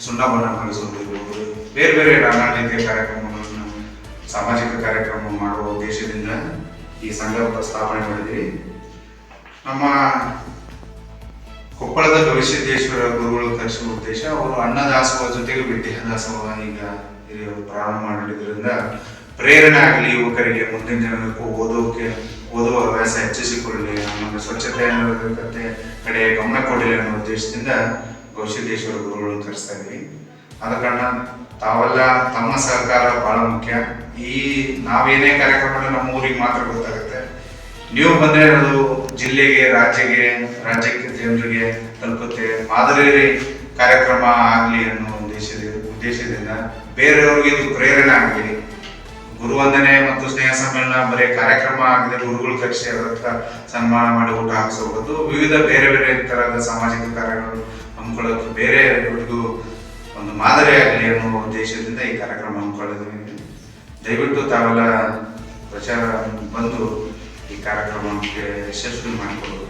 ಸುಣ್ಣ ಬಣ್ಣ ಮಾಡಿಸೋದಿರ್ಬೋದು, ಬೇರೆ ಬೇರೆ ನಾನಾ ರೀತಿಯ ಕಾರ್ಯಕ್ರಮಗಳನ್ನು ಸಾಮಾಜಿಕ ಕಾರ್ಯಕ್ರಮ ಮಾಡುವ ಉದ್ದೇಶದಿಂದ ಈ ಸಂಘ ಸ್ಥಾಪನೆ ಮಾಡಿದ್ದೀವಿ. ನಮ್ಮ ಕೊಪ್ಪಳದ ಗವಿಸಿದ್ದೇಶ್ವರ ಗುರುಗಳು ಕರೆಸುವ ಉದ್ದೇಶ, ಅವರು ಅನ್ನದಾಸೋಹ ಜೊತೆಗೆ ವಿದ್ಯಾದಾಸೋಹ ಈಗ ಪ್ರಾರಂಭ ಮಾಡಿದ್ರಿಂದ ಪ್ರೇರಣೆ ಆಗಲಿ, ಯುವಕರಿಗೆ ಮುಂದಿನ ಜನಕ್ಕೂ ಓದುವ ಹವ್ಯಾಸ ಹೆಚ್ಚಿಸಿಕೊಳ್ಳಲಿ, ನಮ್ಮ ಸ್ವಚ್ಛತೆ ಕಡೆ ಗಮನ ಕೊಡಲಿ ಅನ್ನೋ ಉದ್ದೇಶದಿಂದ ಗವಿಸಿದ್ದೇಶ್ವರ ಗುರುಗಳನ್ನು ಕರೆಸ್ತಾ ಇದ್ವಿ. ಆದ ಕಾರಣ ತಾವೆಲ್ಲ ತಮ್ಮ ಸಹಕಾರ ಬಹಳ ಮುಖ್ಯ. ಈ ನಾವೇನೇ ಕಾರ್ಯಕ್ರಮ ನಮ್ಮ ಊರಿಗೆ ಮಾತ್ರ ಗೊತ್ತಾಗುತ್ತೆ, ನೀವು ಬಂದರೆ ಅದು ಜಿಲ್ಲೆಗೆ, ರಾಜ್ಯಕ್ಕೆ ಜನರಿಗೆ ತಲುಪುತ್ತೆ, ಮಾದರಿ ಕಾರ್ಯಕ್ರಮ ಆಗಲಿ ಅನ್ನೋ ಉದ್ದೇಶದಿಂದ ಬೇರೆಯವ್ರಿಗೆ ಇದು ಪ್ರೇರಣೆ ಆಗಲಿ. ಗುರುವಂದನೆ ಮತ್ತು ಸ್ನೇಹ ಸಮ್ಮೇಳನ ಬರೀ ಕಾರ್ಯಕ್ರಮ ಆಗದೆ ಗುರುಗಳು ಕರೆಸಿ ಅದಕ್ಕೆ ಸನ್ಮಾನ ಮಾಡಿ ಊಟ ಹಾಕಿಸೋದು, ವಿವಿಧ ಬೇರೆ ಬೇರೆ ತರಹದ ಸಾಮಾಜಿಕ ಕಾರ್ಯಗಳು ಹಮ್ಮಿಕೊಳ್ಳೋದು ಬೇರೆಯವರಿಗೂ ಒಂದು ಮಾದರಿ ಆಗಲಿ ಅನ್ನೋ ಉದ್ದೇಶದಿಂದ ಈ ಕಾರ್ಯಕ್ರಮ ಹಮ್ಮಿಕೊಳ್ಳೋದ್ರಿಂದ ದಯವಿಟ್ಟು ತಾವೆಲ್ಲ ಪ್ರಚಾರ ಬಂದು ಈ ಕಾರ್ಯಕ್ರಮಕ್ಕೆ ಯಶಸ್ವಿ ಮಾಡಿಕೊಡಬೇಕು.